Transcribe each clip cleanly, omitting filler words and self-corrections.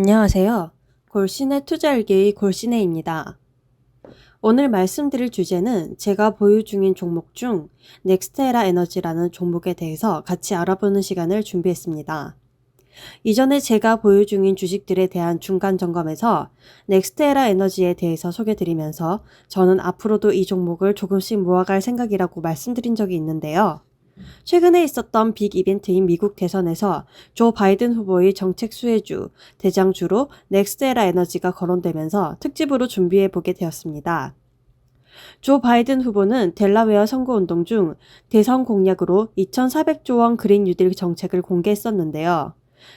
안녕하세요. 골신의 투자일기의 골신혜입니다. 오늘 말씀드릴 주제는 제가 보유 중인 종목 중 넥스테라 에너지라는 종목에 대해서 같이 알아보는 시간을 준비했습니다. 이전에 제가 보유 중인 주식들에 대한 중간 점검에서 넥스테라 에너지에 대해서 소개드리면서 저는 앞으로도 이 종목을 조금씩 모아갈 생각이라고 말씀드린 적이 있는데요. 최근에 있었던 빅 이벤트인 미국 대선에서 조 바이든 후보의 정책 수혜주, 대장주로 넥스테라 에너지가 거론되면서 특집으로 준비해보게 되었습니다. 조 바이든 후보는 델라웨어 선거운동 중 대선 공약으로 2,400조 원 그린 뉴딜 정책을 공개했었는데요.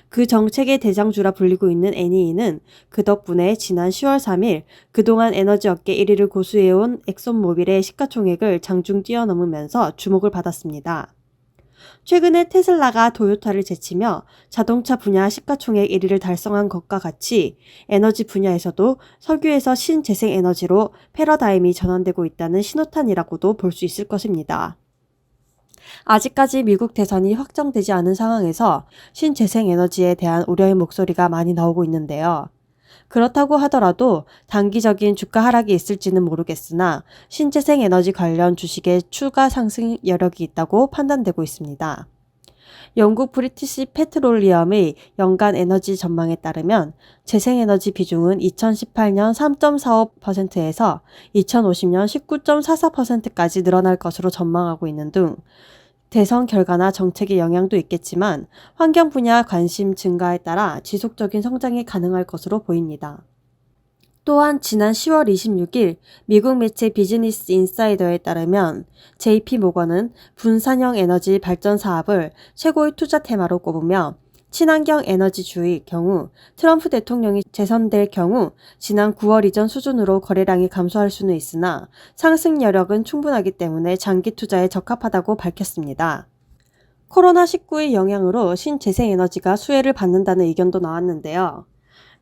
그 정책의 대장주라 불리고 있는 애니이는 그 덕분에 지난 10월 3일 그동안 에너지 업계 1위를 고수해온 엑손모빌의 시가총액을 장중 뛰어넘으면서 주목을 받았습니다. 최근에 테슬라가 도요타를 제치며 자동차 분야 시가총액 1위를 달성한 것과 같이 에너지 분야에서도 석유에서 신재생에너지로 패러다임이 전환되고 있다는 신호탄이라고도 볼 수 있을 것입니다. 아직까지 미국 대선이 확정되지 않은 상황에서 신재생에너지에 대한 우려의 목소리가 많이 나오고 있는데요. 그렇다고 하더라도 단기적인 주가 하락이 있을지는 모르겠으나 신재생에너지 관련 주식의 추가 상승 여력이 있다고 판단되고 있습니다. 영국 브리티시 페트롤리엄의 연간 에너지 전망에 따르면 재생에너지 비중은 2018년 3.45%에서 2050년 19.44%까지 늘어날 것으로 전망하고 있는 등 대선 결과나 정책의 영향도 있겠지만 환경 분야 관심 증가에 따라 지속적인 성장이 가능할 것으로 보입니다. 또한 지난 10월 26일 미국 매체 비즈니스 인사이더에 따르면 JP모건은 분산형 에너지 발전 사업을 최고의 투자 테마로 꼽으며 친환경 에너지주의 경우 트럼프 대통령이 재선될 경우 지난 9월 이전 수준으로 거래량이 감소할 수는 있으나 상승 여력은 충분하기 때문에 장기 투자에 적합하다고 밝혔습니다. 코로나19의 영향으로 신재생에너지가 수혜를 받는다는 의견도 나왔는데요.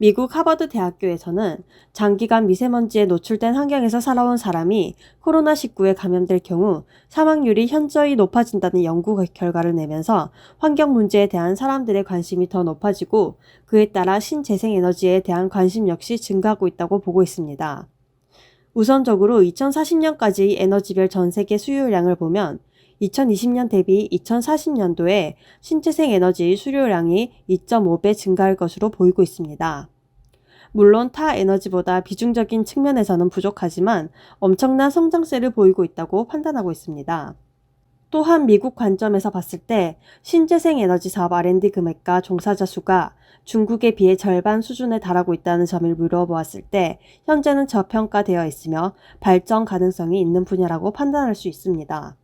미국 하버드 대학교에서는 장기간 미세먼지에 노출된 환경에서 살아온 사람이 코로나19에 감염될 경우 사망률이 현저히 높아진다는 연구 결과를 내면서 환경 문제에 대한 사람들의 관심이 더 높아지고 그에 따라 신재생에너지에 대한 관심 역시 증가하고 있다고 보고 있습니다. 우선적으로 2040년까지 에너지별 전 세계 수요량을 보면 2020년 대비 2040년도에 신재생에너지 수요량이 2.5배 증가할 것으로 보이고 있습니다. 물론 타 에너지보다 비중적인 측면에서는 부족하지만 엄청난 성장세를 보이고 있다고 판단하고 있습니다. 또한 미국 관점에서 봤을 때 신재생에너지 사업 R&D 금액과 종사자 수가 중국에 비해 절반 수준에 달하고 있다는 점을 물어보았을 때 현재는 저평가되어 있으며 발전 가능성이 있는 분야라고 판단할 수 있습니다.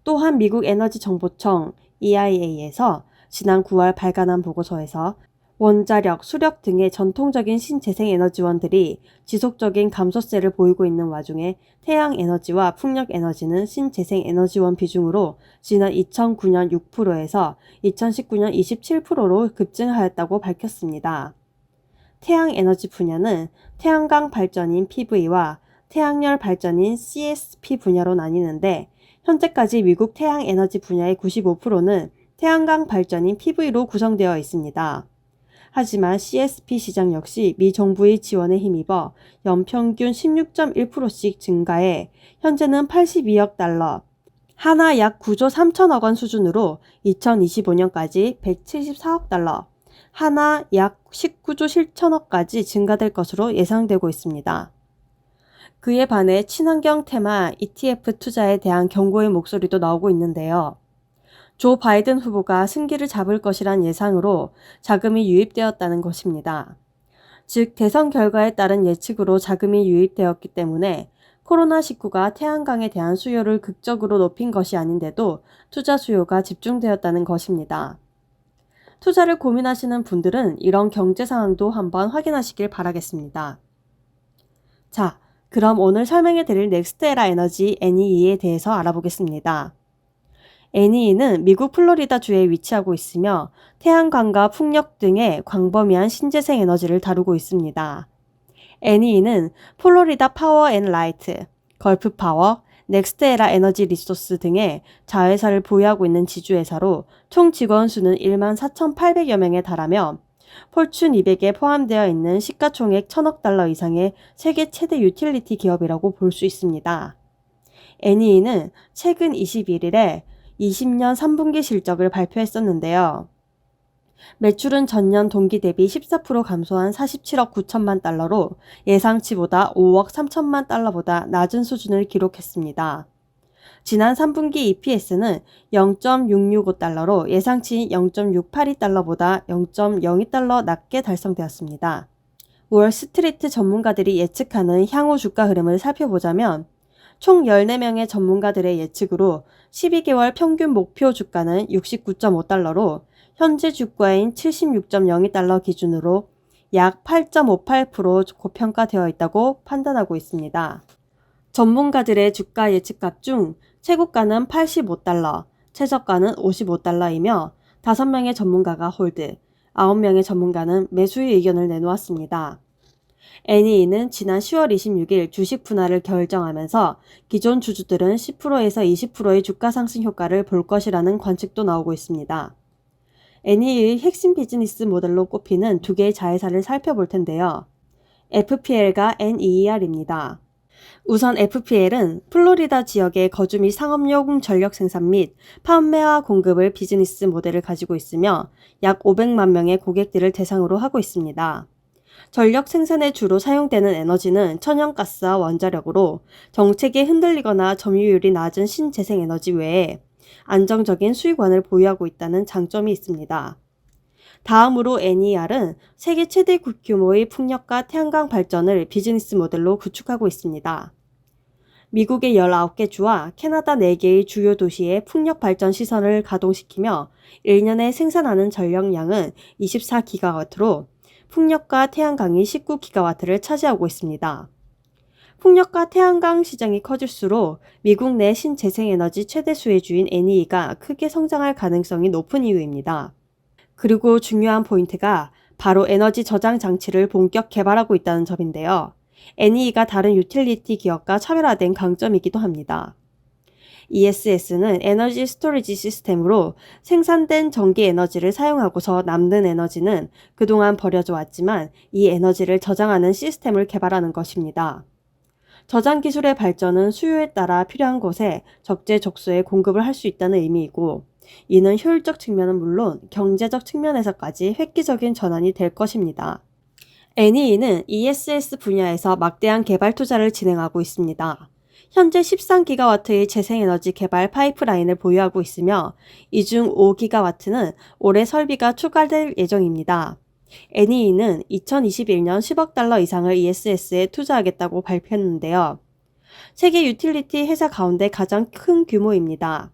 또한 미국 에너지정보청 EIA에서 지난 9월 발간한 보고서에서 원자력, 수력 등의 전통적인 신재생에너지원들이 지속적인 감소세를 보이고 있는 와중에 태양에너지와 풍력에너지는 신재생에너지원 비중으로 지난 2009년 6%에서 2019년 27%로 급증하였다고 밝혔습니다. 태양에너지 분야는 태양광 발전인 PV와 태양열 발전인 CSP 분야로 나뉘는데 현재까지 미국 태양에너지 분야의 95%는 태양광 발전인 PV로 구성되어 있습니다. 하지만 CSP 시장 역시 미 정부의 지원에 힘입어 연평균 16.1%씩 증가해 현재는 82억 달러, 하나 약 9조 3천억 원 수준으로 2025년까지 174억 달러, 하나 약 19조 7천억까지 증가될 것으로 예상되고 있습니다. 그에 반해 친환경 테마 ETF 투자에 대한 경고의 목소리도 나오고 있는데요. 조 바이든 후보가 승기를 잡을 것이란 예상으로 자금이 유입되었다는 것입니다. 즉 대선 결과에 따른 예측으로 자금이 유입되었기 때문에 코로나19가 태양광에 대한 수요를 극적으로 높인 것이 아닌데도 투자 수요가 집중되었다는 것입니다. 투자를 고민하시는 분들은 이런 경제 상황도 한번 확인하시길 바라겠습니다. 자, 그럼 오늘 설명해 드릴 넥스테라 에너지 NEE에 대해서 알아보겠습니다. NEE는 미국 플로리다 주에 위치하고 있으며 태양광과 풍력 등의 광범위한 신재생 에너지를 다루고 있습니다. NEE는 플로리다 파워 앤 라이트, 걸프 파워, 넥스테라 에너지 리소스 등의 자회사를 보유하고 있는 지주회사로 총 직원 수는 14,800여 명에 달하며 폴춘 200에 포함되어 있는 시가총액 1,000억 달러 이상의 세계 최대 유틸리티 기업이라고 볼 수 있습니다. NEE는 최근 21일에 20년 3분기 실적을 발표했었는데요. 매출은 전년 동기 대비 14% 감소한 47억 9천만 달러로 예상치보다 5억 3천만 달러보다 낮은 수준을 기록했습니다. 지난 3분기 EPS는 0.665달러로 예상치 0.682달러보다 0.02달러 낮게 달성되었습니다. 월스트리트 전문가들이 예측하는 향후 주가 흐름을 살펴보자면 총 14명의 전문가들의 예측으로 12개월 평균 목표 주가는 69.5달러로 현재 주가인 76.02달러 기준으로 약 8.58% 고평가되어 있다고 판단하고 있습니다. 전문가들의 주가 예측값 중 최고가는 85달러, 최저가는 55달러이며 5명의 전문가가 홀드, 9명의 전문가는 매수의 의견을 내놓았습니다. NEE는 지난 10월 26일 주식 분할을 결정하면서 기존 주주들은 10%에서 20%의 주가 상승 효과를 볼 것이라는 관측도 나오고 있습니다. NEE의 핵심 비즈니스 모델로 꼽히는 두 개의 자회사를 살펴볼 텐데요. FPL과 NER입니다. 우선 FPL은 플로리다 지역의 거주 및 상업용 전력 생산 및 판매와 공급을 비즈니스 모델을 가지고 있으며 약 500만 명의 고객들을 대상으로 하고 있습니다. 전력 생산에 주로 사용되는 에너지는 천연가스와 원자력으로 정책에 흔들리거나 점유율이 낮은 신재생에너지 외에 안정적인 수익원을 보유하고 있다는 장점이 있습니다. 다음으로 NER은 세계 최대 규모의 풍력과 태양광 발전을 비즈니스 모델로 구축하고 있습니다. 미국의 19개 주와 캐나다 4개의 주요 도시의 풍력 발전 시설을 가동시키며 1년에 생산하는 전력량은 24기가와트로 풍력과 태양광이 19기가와트를 차지하고 있습니다. 풍력과 태양광 시장이 커질수록 미국 내 신재생에너지 최대 수혜주인 NEE가 크게 성장할 가능성이 높은 이유입니다. 그리고 중요한 포인트가 바로 에너지 저장 장치를 본격 개발하고 있다는 점인데요. NEE가 다른 유틸리티 기업과 차별화된 강점이기도 합니다. ESS는 에너지 스토리지 시스템으로 생산된 전기 에너지를 사용하고서 남는 에너지는 그동안 버려져 왔지만 이 에너지를 저장하는 시스템을 개발하는 것입니다. 저장 기술의 발전은 수요에 따라 필요한 곳에 적재적소에 공급을 할 수 있다는 의미이고 이는 효율적 측면은 물론 경제적 측면에서까지 획기적인 전환이 될 것입니다. NEE는 ESS 분야에서 막대한 개발 투자를 진행하고 있습니다. 현재 13기가와트의 재생에너지 개발 파이프라인을 보유하고 있으며 이 중 5기가와트는 올해 설비가 추가될 예정입니다. NEE는 2021년 10억 달러 이상을 ESS에 투자하겠다고 발표했는데요. 세계 유틸리티 회사 가운데 가장 큰 규모입니다.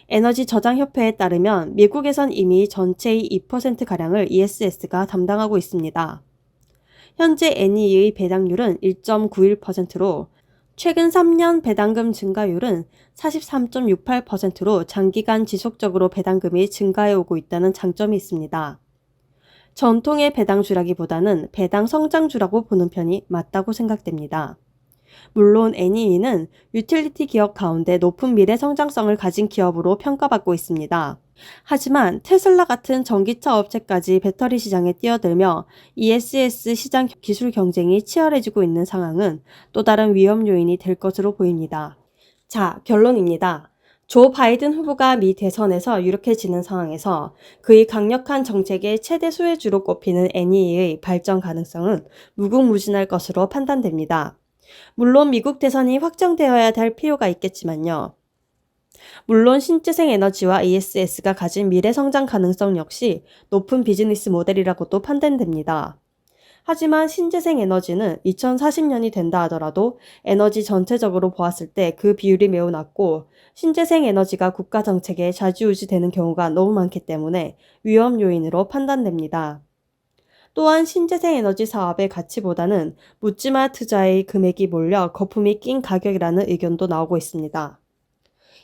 에너지 저장 협회에 따르면 미국에선 이미 전체의 2%가량을 ESS가 담당하고 있습니다. 현재 NEE의 배당률은 1.91%로 최근 3년 배당금 증가율은 43.68%로 장기간 지속적으로 배당금이 증가해 오고 있다는 장점이 있습니다. 전통의 배당주라기보다는 배당 성장주라고 보는 편이 맞다고 생각됩니다. 물론 NEE는 유틸리티 기업 가운데 높은 미래 성장성을 가진 기업으로 평가받고 있습니다. 하지만 테슬라 같은 전기차 업체까지 배터리 시장에 뛰어들며 ESS 시장 기술 경쟁이 치열해지고 있는 상황은 또 다른 위험 요인이 될 것으로 보입니다. 자, 결론입니다. 조 바이든 후보가 미 대선에서 유력해지는 상황에서 그의 강력한 정책의 최대 수혜주로 꼽히는 NEE의 발전 가능성은 무궁무진할 것으로 판단됩니다. 물론 미국 대선이 확정되어야 될 필요가 있겠지만요. 물론 신재생 에너지와 ESS가 가진 미래 성장 가능성 역시 높은 비즈니스 모델이라고도 판단됩니다. 하지만 신재생 에너지는 2040년이 된다 하더라도 에너지 전체적으로 보았을 때 그 비율이 매우 낮고 신재생 에너지가 국가 정책에 좌지우지되는 경우가 너무 많기 때문에 위험 요인으로 판단됩니다. 또한 신재생 에너지 사업의 가치보다는 묻지마 투자의 금액이 몰려 거품이 낀 가격이라는 의견도 나오고 있습니다.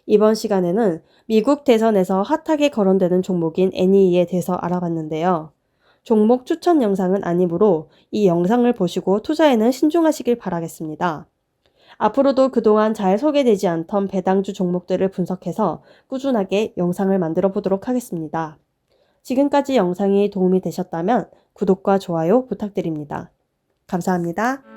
이번 시간에는 미국 대선에서 핫하게 거론되는 종목인 NEE에 대해서 알아봤는데요. 종목 추천 영상은 아니므로 이 영상을 보시고 투자에는 신중하시길 바라겠습니다. 앞으로도 그동안 잘 소개되지 않던 배당주 종목들을 분석해서 꾸준하게 영상을 만들어 보도록 하겠습니다. 지금까지 영상이 도움이 되셨다면 구독과 좋아요 부탁드립니다. 감사합니다.